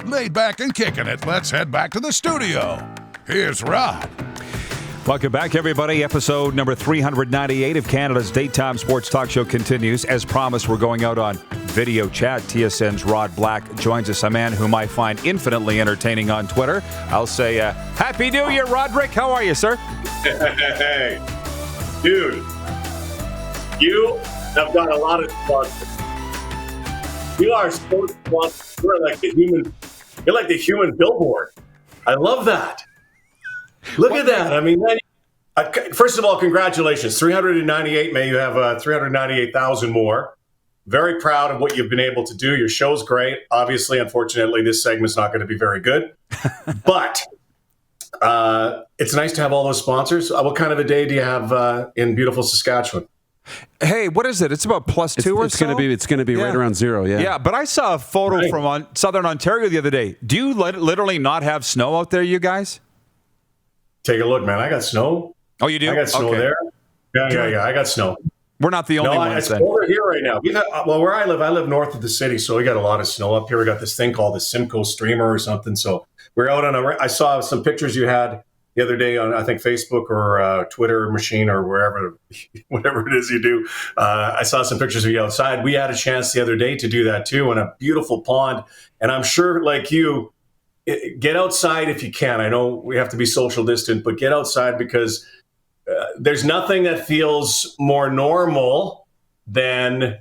Laid back and kicking it, let's head back to the studio. Here's Rod. Welcome back, everybody. Episode number 398 of Canada's daytime sports talk show continues. As promised, we're going out on video chat. TSN's Rod Black joins us, a man whom I find infinitely entertaining on Twitter. I'll say, Happy New Year, Roderick. How are you, sir? Hey, dude, you have got a lot of sponsors. You are so sponsored. You're like the human billboard. I love that. Look at that. I mean, first of all, congratulations. 398. May you have 398,000 more. Very proud of what you've been able to do. Your show's great. Obviously, unfortunately, this segment's not going to be very good. But it's nice to have all those sponsors. What kind of a day do you have in beautiful Saskatchewan? Hey, what is it? It's about +2 or so? It's going to be right around 0, yeah. Yeah, but I saw a photo from southern Ontario the other day. Do you literally not have snow out there, you guys? Take a look, man. I got snow. Oh, you do? I got snow there. Yeah. I got snow. We're not the only ones it's then. over here right now. Where I live north of the city, so we got a lot of snow up here. We got this thing called the Simcoe Streamer or something. So we're out on I saw some pictures you had the other day on, I think, Facebook or Twitter machine or wherever, whatever it is you do. I saw some pictures of you outside. We had a chance the other day to do that too in a beautiful pond. And I'm sure, like you, get outside if you can. I know we have to be social distant, but get outside because there's nothing that feels more normal than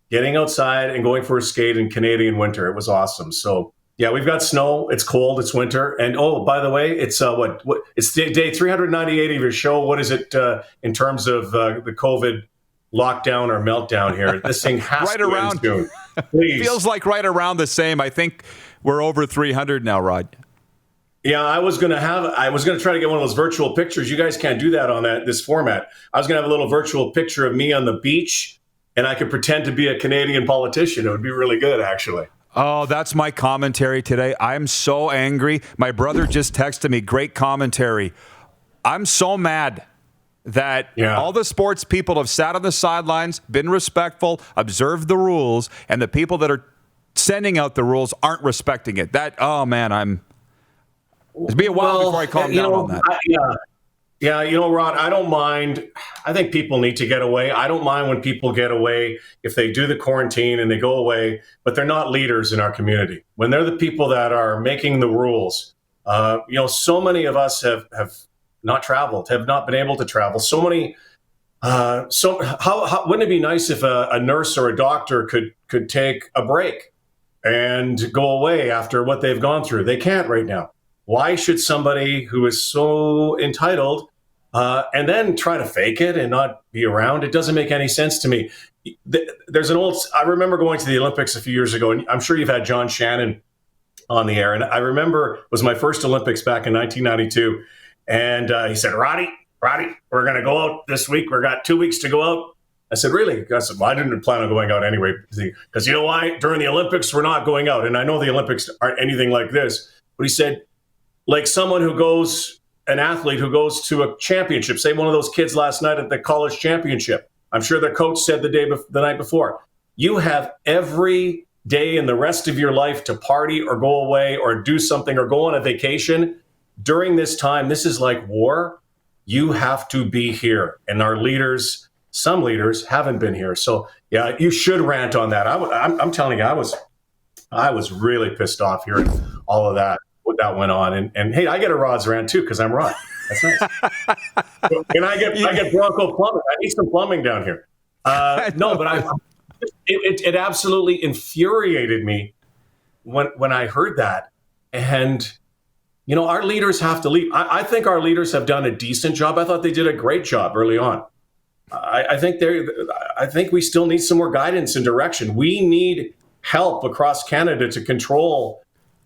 getting outside and going for a skate in Canadian winter. It was awesome. So yeah, we've got snow. It's cold. It's winter. And oh, by the way, it's what it's day 398 of your show. What is it in terms of the COVID lockdown or meltdown here? This thing has right to around. end soon. Please. Feels like right around the same. I think we're over 300 now, Rod. Yeah, I was gonna try to get one of those virtual pictures. You guys can't do that on this format. I was gonna have a little virtual picture of me on the beach, and I could pretend to be a Canadian politician. It would be really good, actually. Oh, that's my commentary today. I'm so angry. My brother just texted me, great commentary. I'm so mad that all the sports people have sat on the sidelines, been respectful, observed the rules, and the people that are sending out the rules aren't respecting it. It'll be a while before I calm down on that. Rod, I don't mind. I think people need to get away. I don't mind when people get away if they do the quarantine and they go away, but they're not leaders in our community. When they're the people that are making the rules, so many of us have not traveled, have not been able to travel. So many. How wouldn't it be nice if a nurse or a doctor could take a break and go away after what they've gone through? They can't right now. Why should somebody who is so entitled and then try to fake it and not be around? It doesn't make any sense to me. I remember going to the Olympics a few years ago, and I'm sure you've had John Shannon on the air. And I remember it was my first Olympics back in 1992. And he said, Roddy, we're going to go out this week. We've got 2 weeks to go out. I said, really? I said, well, I didn't plan on going out anyway. Because you know why? During the Olympics, we're not going out. And I know the Olympics aren't anything like this. But he said, like an athlete who goes to a championship, say one of those kids last night at the college championship. I'm sure their coach said the night before, you have every day in the rest of your life to party or go away or do something or go on a vacation. During this time, this is like war. You have to be here. And our leaders, some leaders haven't been here. So yeah, you should rant on that. I'm telling you, I was really pissed off hearing all of that. What that went on, and hey, I get a Rod's rant too because I'm Rod. That's nice. And I get Bronco plumbing. I need some plumbing down here. But it absolutely infuriated me when I heard that. And our leaders have to lead. I think our leaders have done a decent job. I thought they did a great job early on. I think we still need some more guidance and direction. We need help across Canada to control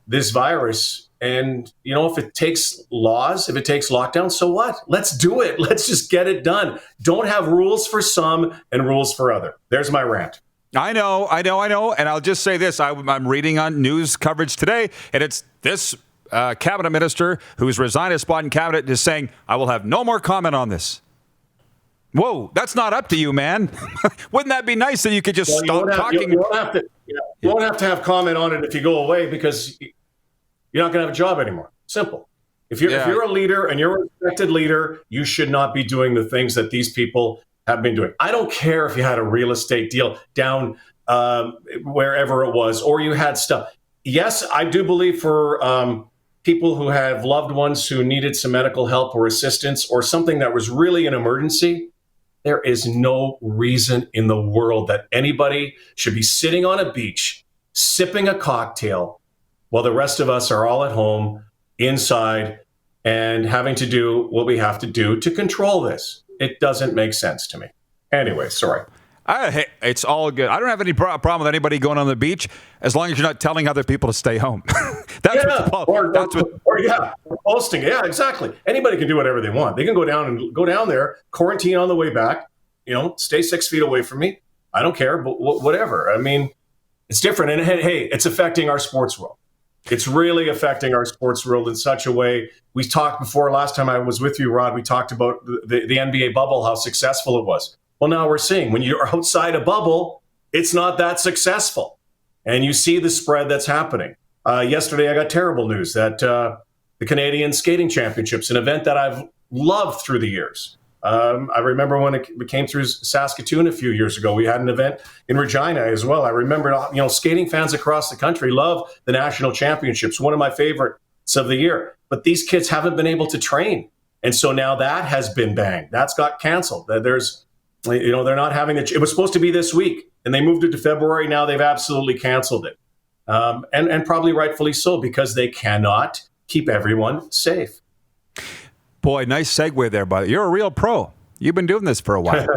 this virus. And, if it takes laws, if it takes lockdown, so what? Let's do it. Let's just get it done. Don't have rules for some and rules for other. There's my rant. I know. And I'll just say this. I'm reading on news coverage today, and it's this cabinet minister who's resigned his spot in cabinet is saying, I will have no more comment on this. Whoa, that's not up to you, man. Wouldn't that be nice that you could just stop talking? You won't have to have comment on it if you go away because you're not going to have a job anymore. Simple. If you're a leader and you're a respected leader, you should not be doing the things that these people have been doing. I don't care if you had a real estate deal down wherever it was, or you had stuff. Yes, I do believe for people who have loved ones who needed some medical help or assistance or something that was really an emergency, there is no reason in the world that anybody should be sitting on a beach, sipping a cocktail, while the rest of us are all at home, inside, and having to do what we have to do to control this. It doesn't make sense to me. Anyway, sorry. Hey, it's all good. I don't have any problem with anybody going on the beach as long as you're not telling other people to stay home. That's what's the problem. Or posting. Yeah, exactly. Anybody can do whatever they want. They can go down there, quarantine on the way back. Stay 6 feet away from me. I don't care, but whatever. I mean, it's different, and hey, it's affecting our sports world. It's really affecting our sports world in such a way. We talked before, last time I was with you, Rod, we talked about the NBA bubble, how successful it was. Well, now we're seeing when you're outside a bubble, it's not that successful. And you see the spread that's happening. Yesterday, I got terrible news that the Canadian Skating Championships, an event that I've loved through the years. I remember when it came through Saskatoon a few years ago. We had an event in Regina as well. I remember, skating fans across the country love the national championships, one of my favorites of the year. But these kids haven't been able to train. And so now that has been banged. That's got canceled. They're not having it was supposed to be this week, and they moved it to February. Now they've absolutely canceled it. And probably rightfully so, because they cannot keep everyone safe. Boy, nice segue there, buddy. You're a real pro. You've been doing this for a while.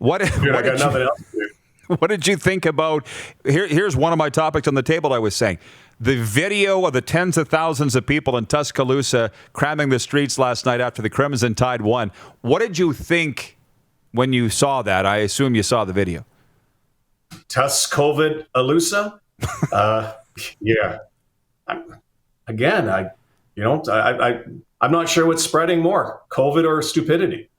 I got nothing else to do. What did you think about, here's one of my topics on the table I was saying. The video of the tens of thousands of people in Tuscaloosa cramming the streets last night after the Crimson Tide won. What did you think when you saw that? I assume you saw the video. Tuscaloosa? Yeah. I'm not sure what's spreading more, COVID or stupidity.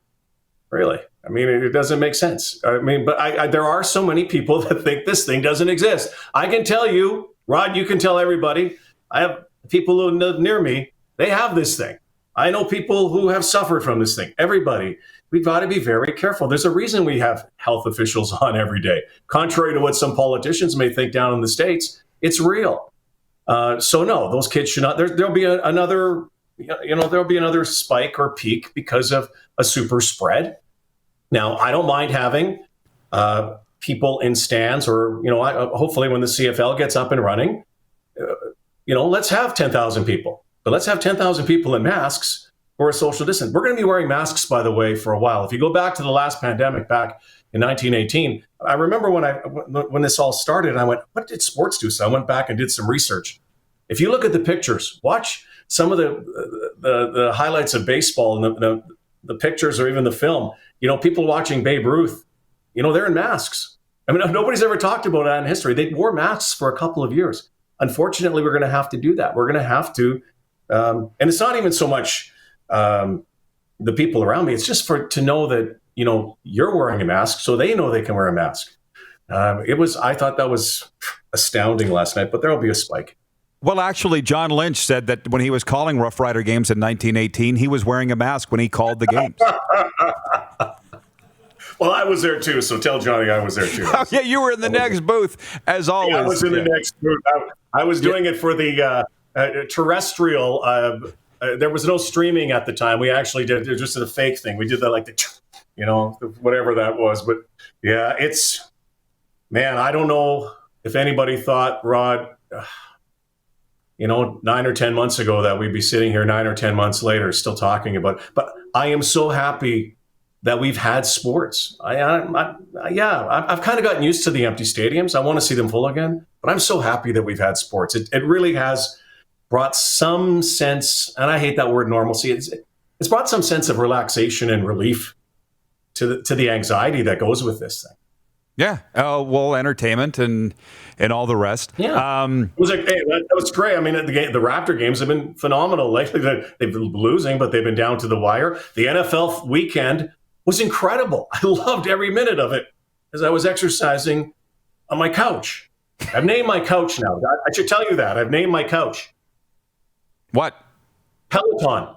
Really. I mean, it doesn't make sense. I mean, but there are so many people that think this thing doesn't exist. I can tell you, Rod, you can tell everybody. I have people who live near me. They have this thing. I know people who have suffered from this thing. Everybody. We've got to be very careful. There's a reason we have health officials on every day. Contrary to what some politicians may think down in the States, it's real. So no, those kids should not. There'll be another spike or peak because of a super spread. Now, I don't mind having people in stands, or hopefully when the CFL gets up and running, let's have 10,000 people, but let's have 10,000 people in masks or a social distance. We're going to be wearing masks, by the way, for a while. If you go back to the last pandemic back in 1918, I remember when this all started, I went, what did sports do? So I went back and did some research. If you look at the pictures, watch some of the highlights of baseball and the pictures or even the film, people watching Babe Ruth, they're in masks. I mean, nobody's ever talked about that in history. They wore masks for a couple of years. Unfortunately, we're going to have to do that. We're going to have to, and it's not even so much the people around me. It's just to know that, you're wearing a mask, so they know they can wear a mask. I thought that was astounding last night, but there'll be a spike. Well, actually, John Lynch said that when he was calling Rough Rider games in 1918, he was wearing a mask when he called the games. Well, I was there too, so tell Johnny I was there too. Yeah, you were in the next booth, as always. Yeah, I was in the next booth. I was doing it for the terrestrial. There was no streaming at the time. We actually did just a fake thing. We did that whatever that was. But yeah, I don't know if anybody thought, Rod, 9 or 10 months ago that we'd be sitting here 9 or 10 months later still talking about it. But I am so happy that we've had sports. I've kind of gotten used to the empty stadiums. I want to see them full again, but I'm so happy that we've had sports. It really has brought some sense, and I hate that word normalcy. It's brought some sense of relaxation and relief to the anxiety that goes with this thing. Yeah. Entertainment and all the rest. Yeah. It was that was great. I mean, the Raptor games have been phenomenal. Lately, they've been losing, but they've been down to the wire. The NFL weekend was incredible. I loved every minute of it as I was exercising on my couch. I've named my couch now. I should tell you that. I've named my couch. What? Peloton.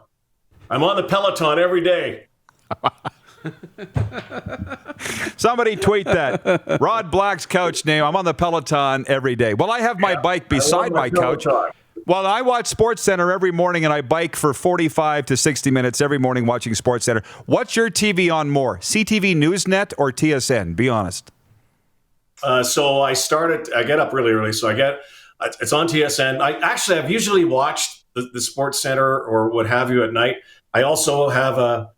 I'm on the Peloton every day. Somebody tweet that. Rod Black's couch name. I'm on the Peloton every day. Well, I have my bike beside my couch. Well, I watch SportsCenter every morning, and I bike for 45 to 60 minutes every morning watching SportsCenter. What's your TV on more, CTV Newsnet or TSN? Be honest. So I get up really early, so it's on TSN. I've usually watched the SportsCenter or what have you at night. I also have a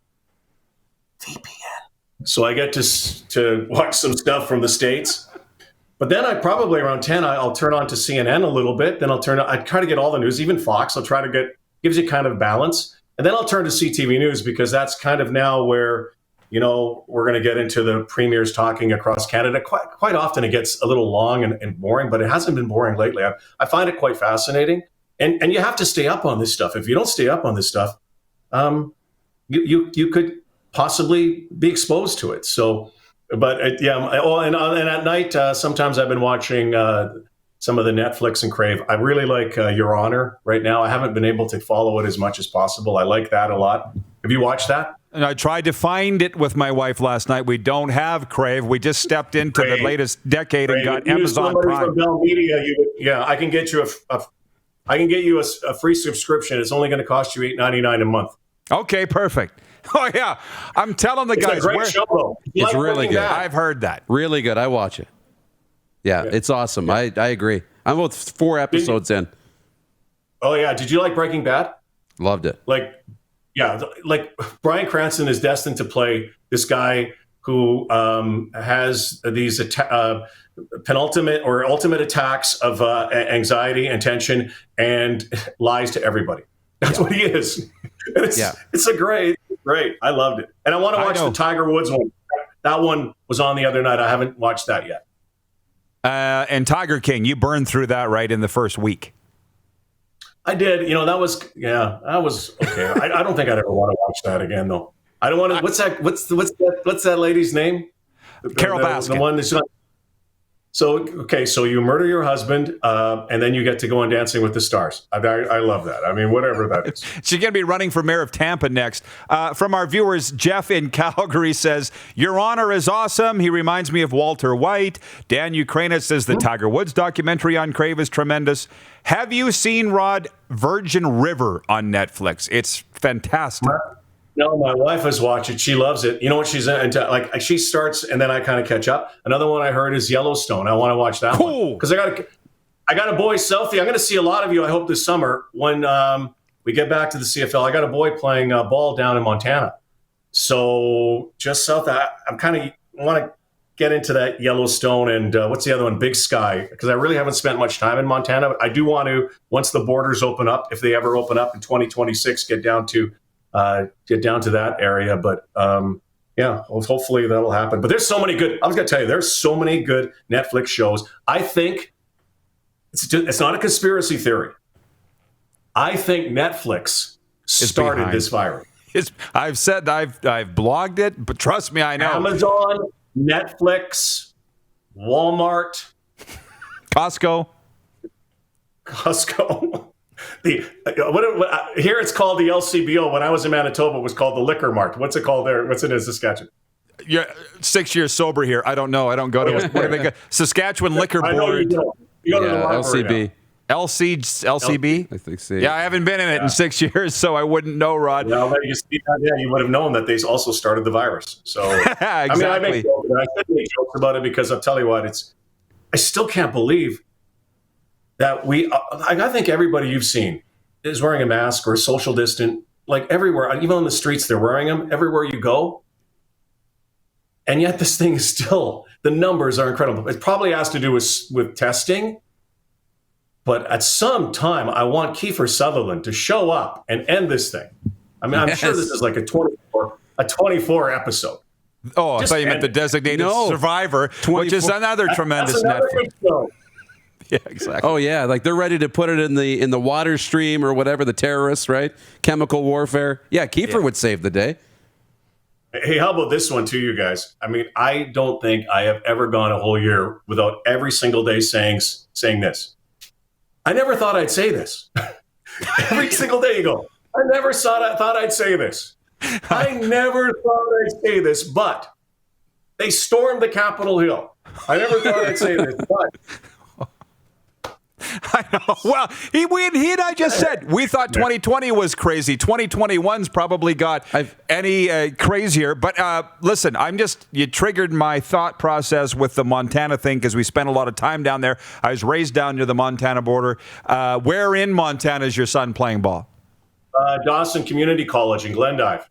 VPN. So I get to watch some stuff from the States. But then probably around 10, I'll turn on to CNN a little bit. Then I try to get all the news, even Fox. I'll try to gives you kind of balance. And then I'll turn to CTV News because that's kind of now where, we're going to get into the premiers talking across Canada. Quite often it gets a little long and boring, but it hasn't been boring lately. I find it quite fascinating. And you have to stay up on this stuff. If you don't stay up on this stuff, you could possibly be exposed to it. So, but and at night, sometimes I've been watching some of the Netflix and Crave. I really like Your Honor right now. I haven't been able to follow it as much as possible. I like that a lot. Have you watched that? And I tried to find it with my wife last night. We don't have Crave. We just stepped into the latest decade and got Amazon Prime. From Bell Media, I can get you a free subscription. It's only going to cost you $8.99 a month. Okay, perfect. Oh yeah, I'm telling the guys. It's a great show, though. It's really good. I've heard that. Really good. I watch it. Yeah, it's awesome. Yeah. I agree. I'm about 4 episodes in. Oh yeah, did you like Breaking Bad? Loved it. Like Bryan Cranston is destined to play this guy who has these penultimate or ultimate attacks of anxiety and tension and lies to everybody. That's what he is. It's a great. I loved it. And I want to watch the Tiger Woods one. That one was on the other night. I haven't watched that yet. And Tiger King, you burned through that right in the first week. I did. That was okay. I don't think I'd ever want to watch that again, though. I don't want to. What's that lady's name? Carol Baskin. The one that's not. So you murder your husband, and then you get to go on Dancing with the Stars. I love that. I mean, whatever that is. She's going to be running for mayor of Tampa next. From our viewers, Jeff in Calgary says, Your Honor is awesome. He reminds me of Walter White. Dan Ukraina says the Tiger Woods documentary on Crave is tremendous. Have you seen, Rod, Virgin River on Netflix? It's fantastic. No, my wife has watched it. She loves it. You know what she's into? Like she starts, and then I kind of catch up. Another one I heard is Yellowstone. I want to watch that one because I got a boy selfie. I'm going to see a lot of you. I hope this summer when we get back to the CFL. I got a boy playing ball down in Montana, so just south. I want to get into that Yellowstone and what's the other one? Big Sky, because I really haven't spent much time in Montana. But I do want to once the borders open up, if they ever open up in 2026, get down to that area. But hopefully that'll happen. But there's so many good, I was going to tell you, there's so many good Netflix shows. I think it's not a conspiracy theory. I think Netflix started this virus. I've blogged it, but trust me, I know. Amazon, Netflix, Walmart, Costco. Here it's called the LCBO. When I was in Manitoba, it was called the Liquor Mart. What's it called there? What's it in Saskatchewan? You're 6 years sober here. I don't know. I don't go to what do they go? Saskatchewan Liquor Board. You go to the LCB. LCB? I think so. Yeah, I haven't been in it in 6 years, so I wouldn't know, Rod. Well, you would have known that they also started the virus. So exactly. I make jokes about it because I'll tell you what, I still can't believe that I think everybody you've seen is wearing a mask or social distant, like everywhere, even on the streets, they're wearing them everywhere you go. And yet this thing is still, the numbers are incredible. It probably has to do with testing. But at some time, I want Kiefer Sutherland to show up and end this thing. I mean, I'm sure this is like a 24 episode. Oh, I thought you meant the designated survivor, 24. Which is another tremendous Netflix show. Yeah, exactly. Oh yeah, like they're ready to put it in the water stream or whatever, the terrorists, right? Chemical warfare. Yeah, Kiefer would save the day. Hey, how about this one too, you guys? I mean, I don't think I have ever gone a whole year without every single day saying this. I never thought I'd say this. Every single day you go, I never thought I'd say this. I never thought I'd say this, but they stormed the Capitol Hill. I never thought I'd say this, but I know. Well, he and I just said we thought 2020 was crazy. 2021's probably got any crazier. But listen, you triggered my thought process with the Montana thing because we spent a lot of time down there. I was raised down near the Montana border. Where in Montana is your son playing ball? Dawson Community College in Glendive.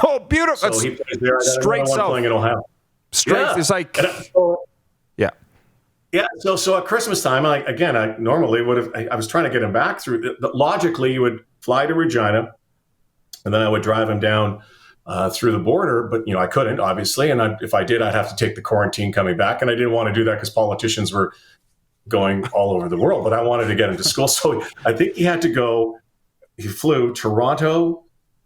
Oh, beautiful! So he plays there. Straight south. Playing in Ohio. Straight. Yeah. It's like yeah. Yeah, so at Christmas time, I normally would have. I was trying to get him back through. Logically, you would fly to Regina, and then I would drive him down through the border. But I couldn't, obviously. And if I did, I'd have to take the quarantine coming back, and I didn't want to do that because politicians were going all over the world. But I wanted to get him to school, so I think he had to go. He flew Toronto,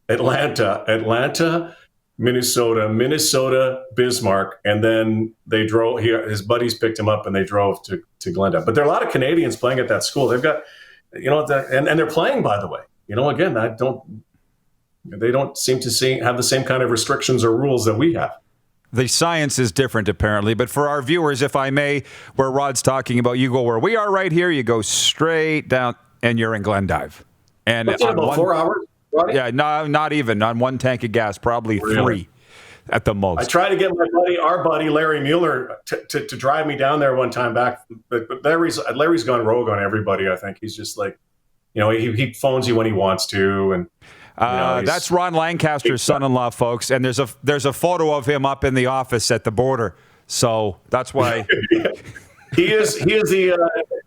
Atlanta. Minnesota, Bismarck, and then they drove. His buddies picked him up, and they drove to Glendale. But there are a lot of Canadians playing at that school. They've got, and they're playing. By the way, again, they don't seem to have the same kind of restrictions or rules that we have. The science is different, apparently. But for our viewers, if I may, where Rod's talking about, you go where we are right here. You go straight down, and you're in Glendive. And what's it, about 4 hours? Right? Yeah, not even on one tank of gas, probably Really? 3 at the most. I tried to get our buddy Larry Mueller to drive me down there one time back, but Larry's gone rogue on everybody. I think he's just like, he phones you when he wants to, and that's Ron Lancaster's son-in-law, folks. And there's a photo of him up in the office at the border, so that's why he is the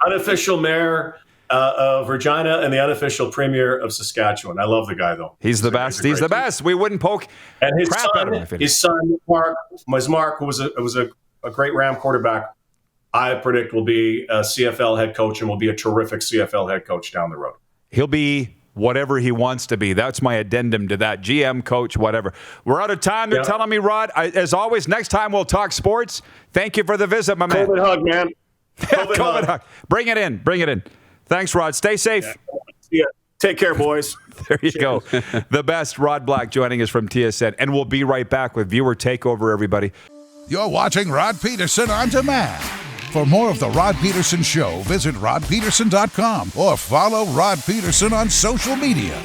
unofficial mayor of Regina and the unofficial premier of Saskatchewan. I love the guy, though. He's the best. He's the best. We wouldn't poke and his crap son, out of him. His son, Mark, who was a great Ram quarterback, I predict will be a CFL head coach and will be a terrific CFL head coach down the road. He'll be whatever he wants to be. That's my addendum to that. GM, coach, whatever. We're out of time. They're telling me, Rod. As always, next time we'll talk sports. Thank you for the visit, my man. COVID hug, man. COVID hug. Bring it in. Thanks, Rod. Stay safe. Yeah. Take care, boys. There you go. The best, Rod Black, joining us from TSN. And we'll be right back with Viewer Takeover, everybody. You're watching Rod Pedersen On Demand. For more of The Rod Pedersen Show, visit rodpedersen.com or follow Rod Pedersen on social media.